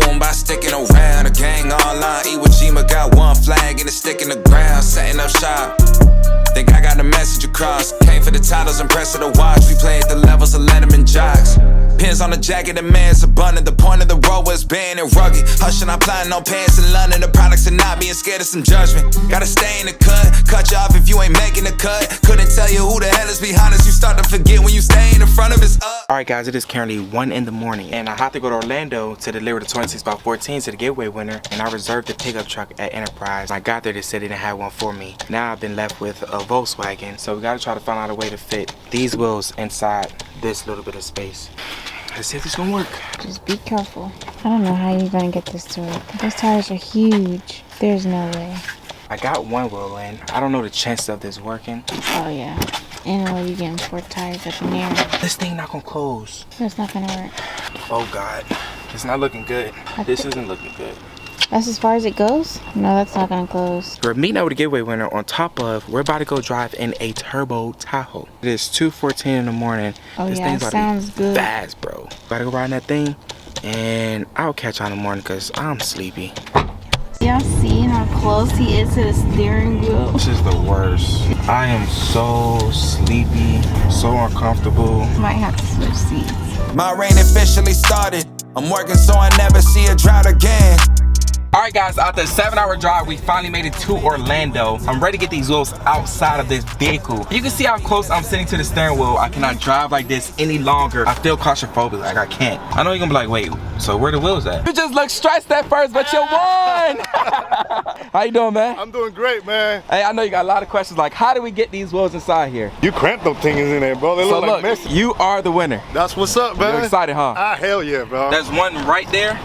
to him by sticking around. The gang online, Iwo Jima got one flag and a stick in the ground, setting up shop. Think I got the message across. Came for the titles and press of the watch. We played the levels of Letterman jocks. Pins on the jacket, the man's abundant. The point of the road was banned and rugged. Hushing, I'm plotting on pants in London. The products are not being scared of some judgment. Gotta stay in the cut you off if you ain't making the cut. Couldn't tell you who the hell is behind us. You start to forget when you stay in front of us. Alright guys, it is currently 1 in the morning and I have to go to Orlando to deliver the 26x14 to the giveaway winner, and I reserved the pickup truck at Enterprise. I got there, they said they didn't have one for me. Now I've been left with a Volkswagen, so we gotta try to find out a way to fit these wheels inside this little bit of space. Let's see if this gonna work. Just be careful. I don't know how you're gonna get this to work. Those tires are huge. There's no way. I got one wheel in. I don't know the chances of this working. Oh yeah. Anyway, you getting 4 tires up in there. This thing not gonna close. That's not gonna work. Oh God, it's not looking good. This isn't looking good. That's as far as it goes? No, that's not gonna close. We're meeting up with a giveaway winner on top of, we're about to go drive in a turbo Tahoe. It is 2:14 in the morning. Oh this yeah, thing's sounds good. Fast, bro. Gotta go ride in that thing, and I'll catch you in the morning because I'm sleepy. Y'all seen how close he is to the steering wheel? This is the worst. I am so sleepy, so uncomfortable. Might have to switch seats. My rain officially started. I'm working so I never see a drought again. Alright guys, after a 7-hour drive, we finally made it to Orlando. I'm ready to get these wheels outside of this vehicle. You can see how close I'm sitting to the steering wheel. I cannot drive like this any longer. I feel claustrophobic, like I can't. I know you're gonna be like, wait, so where the wheels at? You just look stressed at first, but you won! How you doing, man? I'm doing great, man. Hey, I know you got a lot of questions, like how do we get these wheels inside here? You cramped those things in there, bro. They look like messy. You are the winner. That's what's up, man. You're excited, huh? Ah, hell yeah, bro. There's one right there,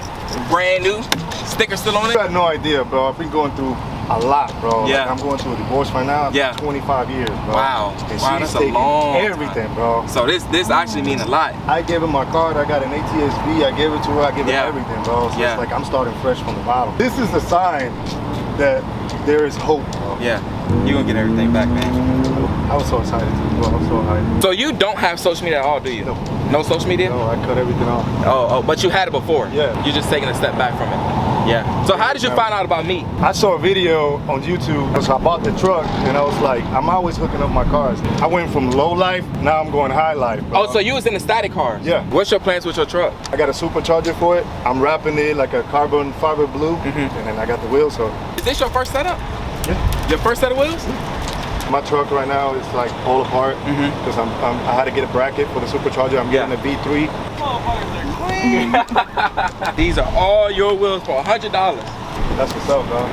brand new. Sticker still on it? I got no idea, bro. I've been going through a lot, bro. Yeah. Like, I'm going through a divorce right now. Yeah. 25 years, bro. Wow. And Wow, she's that's a taking long everything, time. bro. So this actually means a lot. I gave her my card. I got an ATSV. I gave it to her. I gave her everything, bro. So it's like I'm starting fresh from the bottom. This is a sign that there is hope, bro. Yeah. You're gonna get everything back, man. I was so excited too, bro. I'm so hyped. So you don't have social media at all, do you? No. No social media? No, I cut everything off. Oh, but you had it before? Yeah. You're just taking a step back from it? Yeah. So how did you find out about me? I saw a video on YouTube. So I bought the truck and I was like, I'm always hooking up my cars. I went from low life, now I'm going high life, bro. Oh, so you was in the static cars? Yeah. What's your plans with your truck? I got a supercharger for it. I'm wrapping it like a carbon fiber blue, and then I got the wheels. So is this your first setup? Yeah. Your first set of wheels? My truck right now is like all apart because I had to get a bracket for the supercharger. I'm getting a V3. These are all your wheels for $100. That's what's up, bro.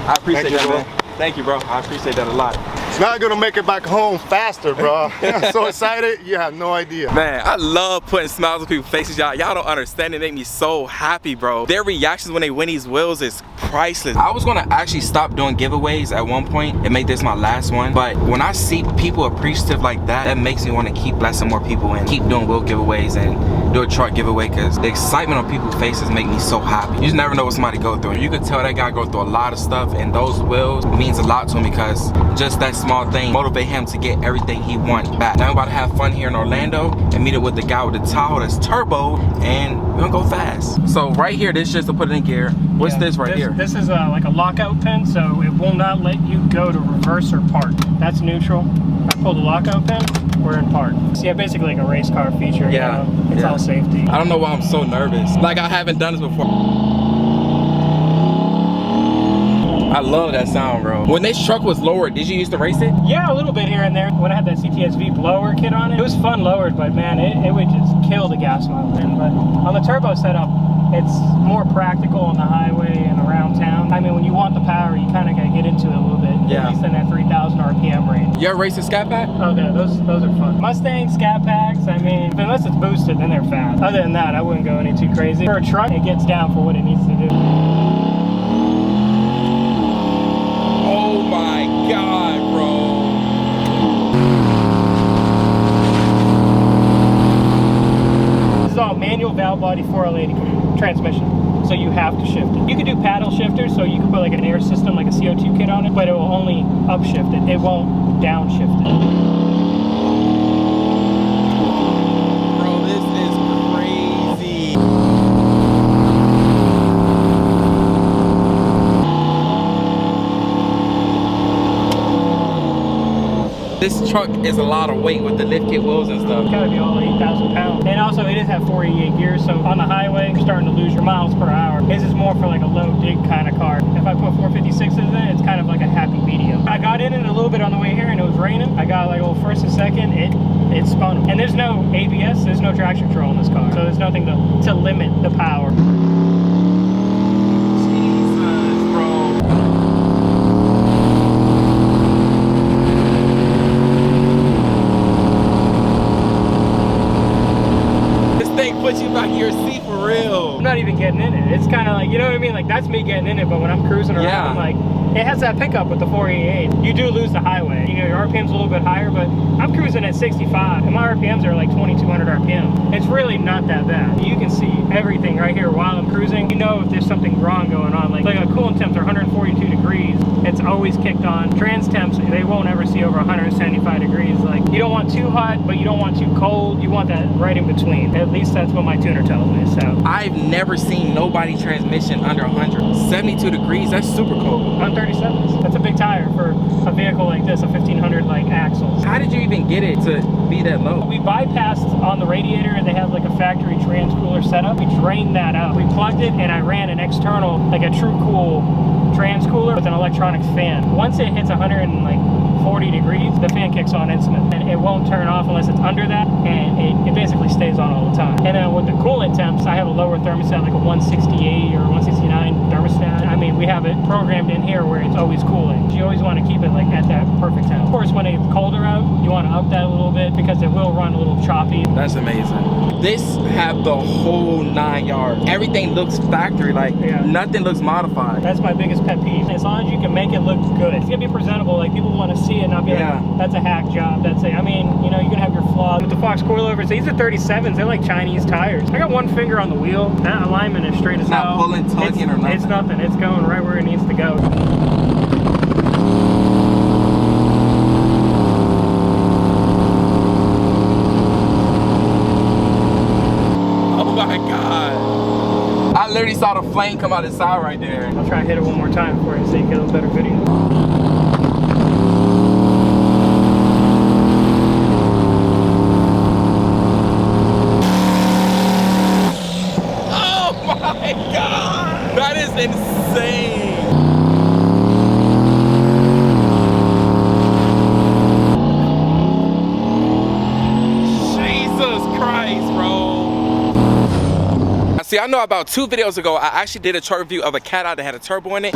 I appreciate that, man. Thank you, bro. I appreciate that a lot. Now I'm gonna make it back home faster, bro. I'm so excited, you have no idea. Man, I love putting smiles on people's faces, y'all. Y'all don't understand, it make me so happy, bro. Their reactions when they win these wheels is priceless. I was gonna actually stop doing giveaways at one point and make this my last one, but when I see people appreciative like that, that makes me want to keep blessing more people and keep doing wheel giveaways and do a truck giveaway, because the excitement on people's faces make me so happy. You just never know what somebody go through. You could tell that guy go through a lot of stuff, and those wheels means a lot to him because just that small thing motivate him to get everything he wants back. Now I'm about to have fun here in Orlando and meet up with the guy with the Tahoe that's turbo, and we're gonna go fast. So right here, this is just to put it in gear. What's this right here? This is like a lockout pin, so it will not let you go to reverse or park. That's neutral. I pull the lockout pin, we're in park. So yeah, basically like a race car feature. Yeah. You know? It's all safety. I don't know why I'm so nervous. Like I haven't done this before. I love that sound, bro. When this truck was lowered, did you used to race it? Yeah, a little bit here and there. When I had that CTSV blower kit on it, it was fun lowered, but man, it would just kill the gas mileage. But on the turbo setup, it's more practical on the highway and around town. I mean, when you want the power, you kind of got to get into it a little bit. Yeah. At least in that 3,000 RPM range. You ever raced a Scat Pack? Oh, yeah, those are fun. Mustang, Scat Packs, I mean, unless it's boosted, then they're fast. Other than that, I wouldn't go any too crazy. For a truck, it gets down for what it needs to do. Oh my God, bro. This is all manual valve body 4L80 transmission. So you have to shift it. You could do paddle shifters, so you could put like an air system, like a CO2 kit on it, but it will only upshift it. It won't downshift it. this truck is a lot of weight with the lift kit wheels and stuff. It's gotta be all 8,000 pounds. And also it does have 48 gears, so on the highway, you're starting to lose your miles per hour. This is more for like a low dig kind of car. If I put 456s in it, it's kind of like a happy medium. I got in it a little bit on the way here and it was raining. I got like a little first and second, it spun. And there's no ABS, there's no traction control in this car. So there's nothing to limit the power. Put you back in your seat for real. I'm not even getting in it. It's kind of like, you know what I mean? Like that's me getting in it, but when I'm cruising around, like it has that pickup with the 488. You do lose the highway. You know, your RPM's a little bit higher, but I'm cruising at 65 and my RPMs are like 2,200 RPM. It's really not that bad. You can see everything right here while I'm cruising. You know if there's something wrong going on. Like a coolant temps are 142 degrees. It's always kicked on. Trans temps, they won't ever see over 175 degrees. Like you don't want too hot, but you don't want too cold. You want that right in between. At least that's what my tuner tells me. So I've never seen nobody transmission under 100. 72 degrees, that's super cold. On 37s. That's a big tire for a vehicle like this, a 1500 like axles. How did you even get it to be that low? We bypassed on the radiator and they have like a factory trans cooler setup. We drained that out. We plugged it and I ran an external, like a True Cool trans cooler with an electronic fan. Once it hits 140 degrees, the fan kicks on instant and it won't turn off unless it's under that, and it basically stays on all the time. And then with the coolant temps, I have a lower thermostat, like a 168 or 169 thermostat. I mean, we have it programmed in here where it's always cooling. You always want to keep it like at that perfect temp. Of course, when it's colder out, you want to up that a little bit because it will run a little choppy. That's amazing. This have the whole 9 yards. Everything looks factory, like nothing looks modified. That's my biggest pet peeve. As long as you can make it look good, it's gonna be presentable. Like people want to see it and not be like, that's a hack job. That's it. I mean, you know, you're gonna have your flaws. With the Fox coilovers, these are 37s. They're like Chinese tires. I got one finger on the wheel. That alignment is straight as hell. Not pulling, tugging, or nothing. It's nothing. It's going right where it needs to go. I literally saw the flame come out the side right there. I'll try to hit it one more time for you so you get a better video. Oh my God! That is insane! Jesus Christ, bro! See, I know about 2 videos ago, I actually did a chart review of a cat out that had a turbo in it.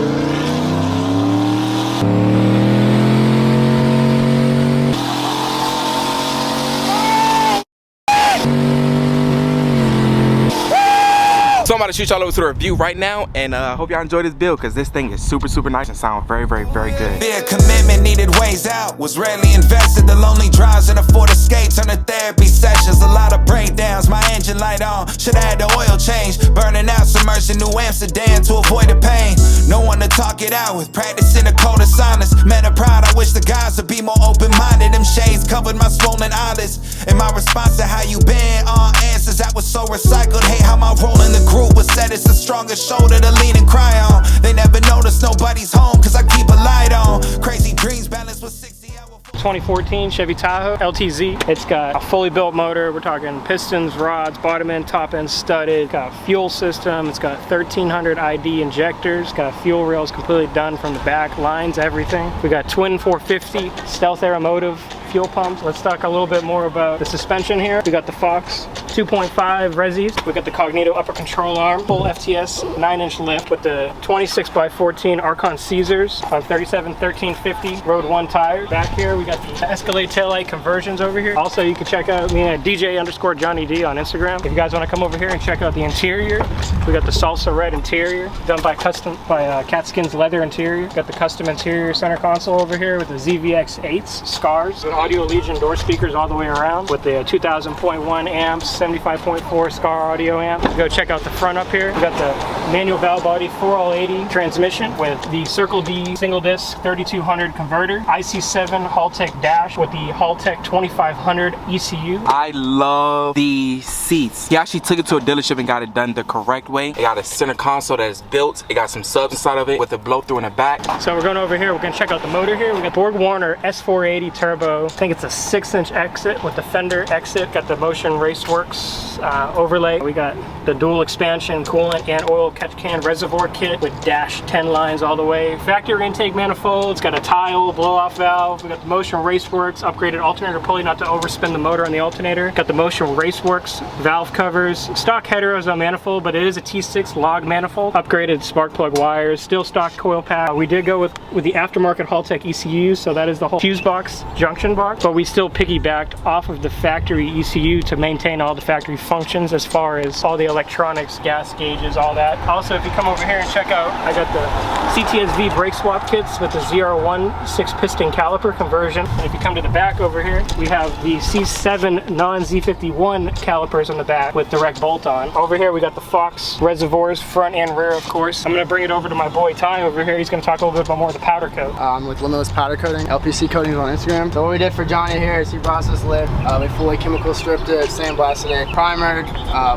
So I'm about to shoot y'all over to the review right now, and I hope y'all enjoy this build because this thing is super nice and sounds very good. Yeah, commitment needed ways out, was rarely invested. The lonely drives and afford escape turn to therapy sessions. A lot of breakdowns, my engine light on. Should've had the oil change, burning out, submerged in New Amsterdam to avoid the pain. No one to talk it out with, practicing the code of silence. Man of pride, I wish the guys would be more open-minded. Them shades covered my swollen eyelids. And my response to how you been, all answers that was so recycled. Hate how my role in the group was said it's the strongest shoulder to lean and cry on. They never notice nobody's home cause I keep a light on. Crazy dreams balanced with 60 hours. 2014 Chevy Tahoe LTZ. It's got a fully built motor. We're talking pistons, rods, bottom end, top end studded. It's got a fuel system. It's got 1300 ID injectors. It's got fuel rails completely done from the back, lines, everything. We got twin 450 Stealth Aeromotive fuel pumps. Let's talk a little bit more about the suspension here. We got the Fox 2.5 Resis. We got the Cognito upper control arm, full FTS 9-inch lift with the 26x14 Archon Caesars on 37 1350 Road 1 tires. Back here we got the Escalade taillight conversions over here. Also you can check out me at DJ_Johnny D on Instagram. If you guys want to come over here and check out the interior, we got the Salsa Red interior done by Catskins leather interior. Got the custom interior center console over here with the ZVX 8s scars. Audio Legion door speakers all the way around with the 2000.1 amps, 75.4 Scar audio amp. Go check out the front up here. We got the manual valve body 4all80 transmission with the Circle D single disc 3200 converter, IC7 Haltech dash with the Haltech 2500 ECU. I love the seats. He actually took it to a dealership and got it done the correct way. It got a center console that is built. It got some subs inside of it with a blow through in the back. So we're going over here. We're going to check out the motor here. We got Borg Warner S480 turbo. I think it's a 6-inch exit with the fender exit. Got the Motion Raceworks overlay. We got the dual expansion coolant and oil catch can reservoir kit with dash 10 lines all the way. Factory intake manifold. It's got a tile blow off valve. We got the Motion Raceworks upgraded alternator pulley not to overspin the motor on the alternator. Got the Motion Raceworks valve covers. Stock heteros on manifold, but it is a T6 log manifold. Upgraded spark plug wires. Still stock coil pack. We did go with the aftermarket Haltech ECU, so that is the whole fuse box, junction box, but we still piggybacked off of the factory ECU to maintain all the factory functions as far as all the electronics, gas gauges, all that. Also, if you come over here and check out, I got the CTSV brake swap kits with the ZR1 6-piston caliper conversion. And if you come to the back over here, we have the C7 non-Z51 calipers on the back with direct bolt on. Over here, we got the Fox reservoirs, front and rear, of course. I'm gonna bring it over to my boy Ty over here. He's gonna talk a little bit about more of the powder coat. With Limitless Powder Coating, LPC coatings on Instagram. So what we did for Johnny here is he brought us this lid. We fully chemical stripped it, sandblasted it, primered,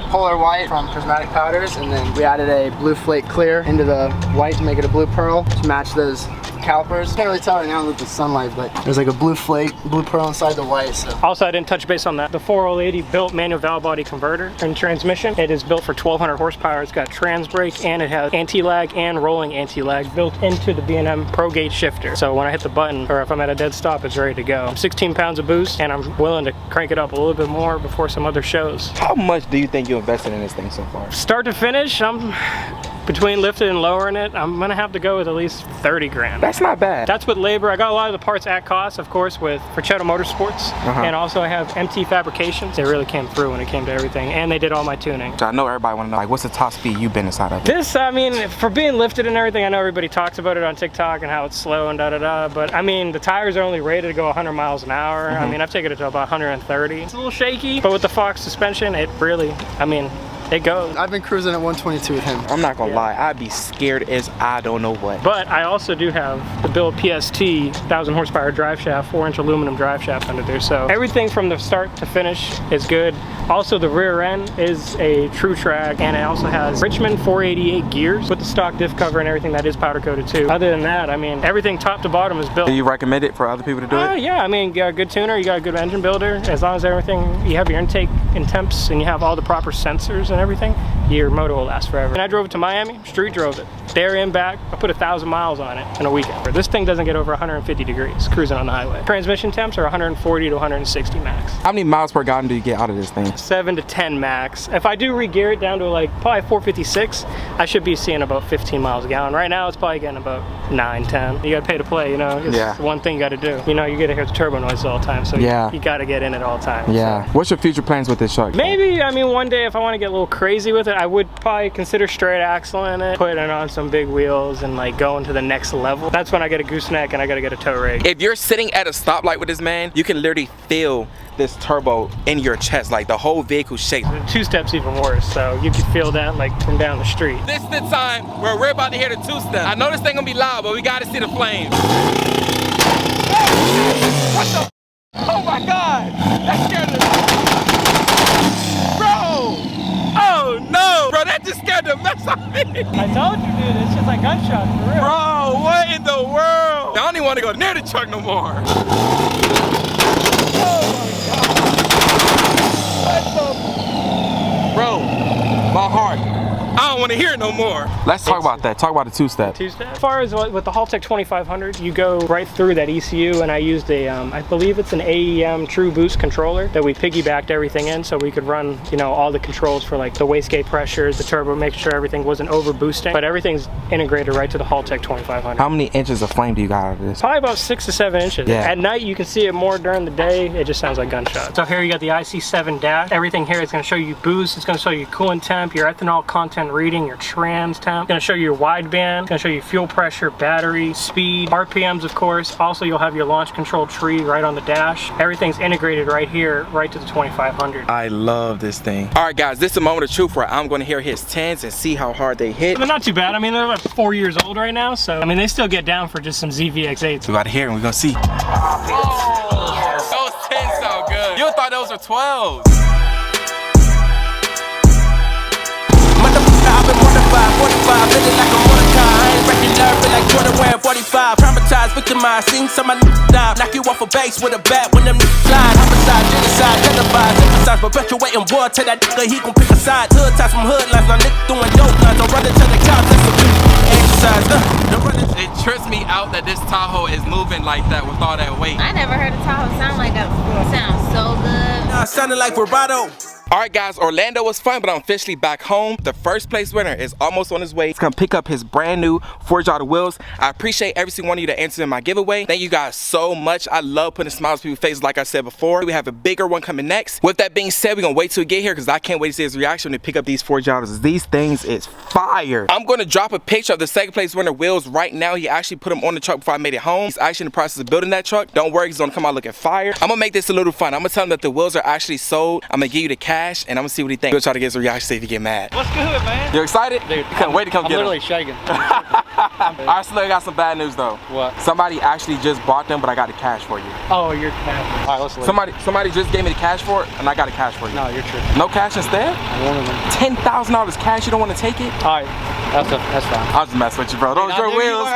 polar white from Prismatic Powders, and then we added a blue flake clear into the white to make it a blue pearl to match those calipers. Can't really tell right now with the sunlight, but there's like a blue flake, blue pearl inside the white. So. Also, I didn't touch base on that. The 4all80 built manual valve body converter and transmission. It is built for 1200 horsepower. It's got trans brake and it has anti-lag and rolling anti-lag built into the B&M Pro Gate shifter. So when I hit the button or if I'm at a dead stop, it's ready to go. 16 pounds of boost and I'm willing to crank it up a little bit more before some other shows. How much do you think you invested in this thing so far? Start to finish, I'm between lifting and lowering it, I'm gonna have to go with at least 30 grand. That's not bad. That's with labor. I got a lot of the parts at cost, of course, for Cheto Motorsports. And also I have MT Fabrications. They really came through when it came to everything. And they did all my tuning. So I know everybody wanna know, like, what's the top speed you've been inside of? This, I mean, for being lifted and everything, I know everybody talks about it on TikTok and how it's slow and da-da-da, but I mean, the tires are only rated to go 100 miles an hour. I mean, I've taken it to about 130. It's a little shaky, but with the Fox suspension, it really, I mean, it goes. I've been cruising at 122 with him. I'm not gonna lie, I'd be scared as I don't know what. But I also do have the Bill PST 1000 horsepower drive shaft, 4-inch aluminum drive shaft under there. So everything from the start to finish is good. Also, the rear end is a true track, and it also has Richmond 488 gears with the stock diff cover and everything that is powder coated too. Other than that, I mean, everything top to bottom is built. Do you recommend it for other people to do it? Yeah, I mean, you got a good tuner, you got a good engine builder. As long as everything, you have your intake and temps, and you have all the proper sensors and everything, your motor will last forever. And I drove it to Miami, street drove it. There and back, I put 1,000 miles on it in a weekend. This thing doesn't get over 150 degrees cruising on the highway. Transmission temps are 140 to 160 max. How many miles per gallon do you get out of this thing? 7 to 10 max. If I do re-gear it down to like probably 456, I should be seeing about 15 miles a gallon. Right now, it's probably getting about 9, 10. You gotta pay to play, you know? It's one thing you gotta do. You know, you get to hear the turbo noise all the time, so you gotta get in it all the time. Yeah. So. What's your future plans with this truck? Maybe, I mean, one day if I want to get a little crazy with it, I would probably consider straight axle in it, putting it on some big wheels and like going to the next level. That's when I get a gooseneck and I gotta get a tow rig. If you're sitting at a stoplight with this man, you can literally feel this turbo in your chest, like the whole vehicle shakes. The two-step's even worse, so you can feel that like from down the street. This is the time where we're about to hear the two-step. I know this thing gonna be loud, but we gotta see the flames. What the? Oh my God! That scared the... Bro! Oh no! Bro, that just scared the mess out of me! I told you, dude, it's just like gunshots, for real. Bro, what in the world? I don't even want to go near the truck no more. Bro, my heart. I don't want to hear it no more. Let's talk about that. Talk about the two-step. Two-step. As far as with the Haltech 2500, you go right through that ECU, and I used a, I believe it's an AEM True Boost controller that we piggybacked everything in, so we could run, you know, all the controls for like the wastegate pressures, the turbo, making sure everything wasn't over boosting. But everything's integrated right to the Haltech 2500. How many inches of flame do you got out of this? Probably about 6 to 7 inches. Yeah. At night, you can see it more. During the day, it just sounds like gunshots. So here you got the IC7 dash. Everything here is going to show you boost. It's going to show you coolant temp, your ethanol content reading. reading, your trans temp. It's gonna show you your wideband. It's gonna show you fuel pressure, battery, speed, RPMs, of course. Also, you'll have your launch control tree right on the dash. Everything's integrated right here, right to the 2500. I love this thing. All right, guys, this is a moment of truth where I'm gonna hear his 10s and see how hard they hit. They're not too bad. I mean, they're about 4 years old right now, so I mean, they still get down for just some ZVX8s. We about to hear and we're gonna see. Oh, those 10s sound good. You thought those were 12s. I've been mortified, 45, living like a Mordecai. I ain't breaking nerve, feel like Jordan wearing 45. Traumatized, victimized, seen some of my die. Knock you off a base with a bat when them niggas slide. Homicide, genocide, televised, emphasize, perpetuating war. Tell that nigga he gon' pick a side. Hood ties from hood lines, now niggas doing dope lines. Don't run into the cops, that's a bitch. Exercise, It trips me out that this Tahoe is moving like that with all that weight. I never heard a Tahoe sound like that before. It sounds so good. Nah, sounding like vibrato. All right, guys, Orlando was fun, but I'm officially back home. The first place winner is almost on his way. He's gonna pick up his brand new Forged auto wheels. I appreciate every single one of you that answered in my giveaway. Thank you guys so much. I love putting smiles on people's faces, like I said before. We have a bigger one coming next. With that being said, we're gonna wait till we get here because I can't wait to see his reaction when they pick up these Forged autos. These things is fire. I'm gonna drop a picture of the second place winner wheels right now. He actually put them on the truck before I made it home. He's actually in the process of building that truck. Don't worry, he's gonna come out looking fire. I'm gonna make this a little fun. I'm gonna tell him that the wheels are actually sold. I'm gonna give you the cash and I'm gonna see what he thinks. We'll try to get his reaction, see if he get mad. What's good, man? You excited? Dude, you can't wait to come get him. I'm literally shaking. Alright, so I got some bad news though. What? Somebody actually just bought them, but I got the cash for you. Oh, you're cash. All right, let's leave. Somebody just gave me the cash for it, and I got the cash for you. No, you're tripping. No cash instead? One of them. $10,000 cash, you don't want to take it? All right, that's fine. I'll just mess with you, bro. Those are your wheels.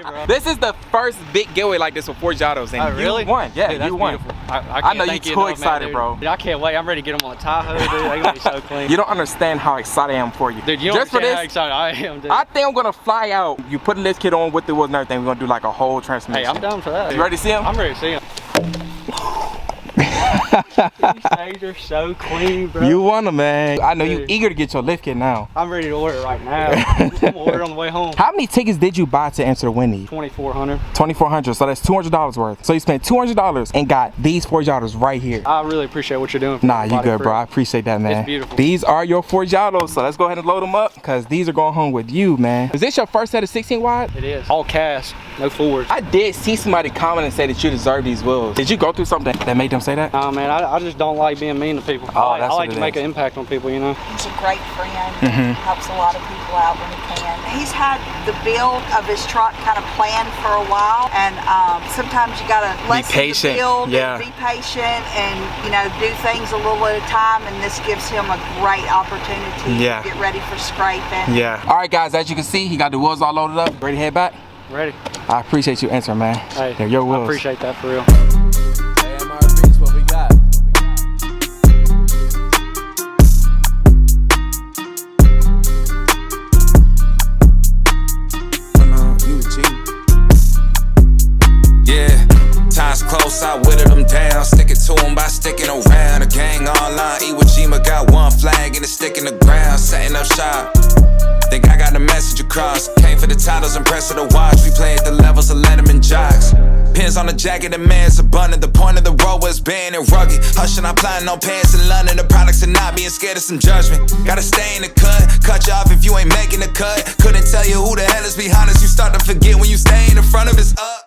Bro. This is the first big giveaway like this with Forged autos, and really? you won. Yeah, dude, you won. I know you're too excited, bro. Dude, I can't wait. I'm ready to get them on the Tahoe, dude. They're gonna be so clean. You don't understand how excited I am for you. Dude, you don't just for understand this, how excited I am, dude. I think I'm gonna fly out. You put a lift kit on with the wheels and everything. We're gonna do like a whole transmission. Hey, I'm down for that. You ready to see him? I'm ready to see him. These things are so clean, bro. You won them, man. I know Dude. you eager to get your lift kit now. I'm ready to order it right now. I'm gonna order it on the way home. How many tickets did you buy to enter the Wendy? 2,400. 2,400. So that's $200 worth. So you spent $200 and got these Forged autos right here. I really appreciate what you're doing. For Nah, you good, bro. I appreciate that, man. It's beautiful. These are your Forged autos, so let's go ahead and load them up because these are going home with you, man. Is this your first set of 16 wide? It is. All cast, no forwards. I did see somebody comment and say that you deserve these wheels. Did you go through something that made them say that? Nah, man, I just don't like being mean to people. Oh, I like to make an impact on people, you know? He's a great friend, helps a lot of people out when he can. He's had the build of his truck kind of planned for a while, and sometimes you gotta lessen the build and be patient and, you know, do things a little at a time, and this gives him a great opportunity to get ready for scraping. Yeah. All right, guys, as you can see, he got the wheels all loaded up. Ready to head back? Ready. I appreciate you answering, man. Hey, they're your wheels. I appreciate that for real. AMRB's what we got. Close, I whittled them down, sticking to them by sticking around. The gang online, Iwo Jima got one flag and it's sticking the ground, setting up shop. Think I got the message across. Came for the titles and press of the watch. We played the levels of Letterman jocks. Pins on the jacket, the man's abundant. The point of the road was banned and rugged. Hushing, I'm planning on pants in London. The products are not being scared of some judgment. Gotta stay in the cut you off if you ain't making the cut. Couldn't tell you who the hell is behind us. You start to forget when you stay in the front of us up.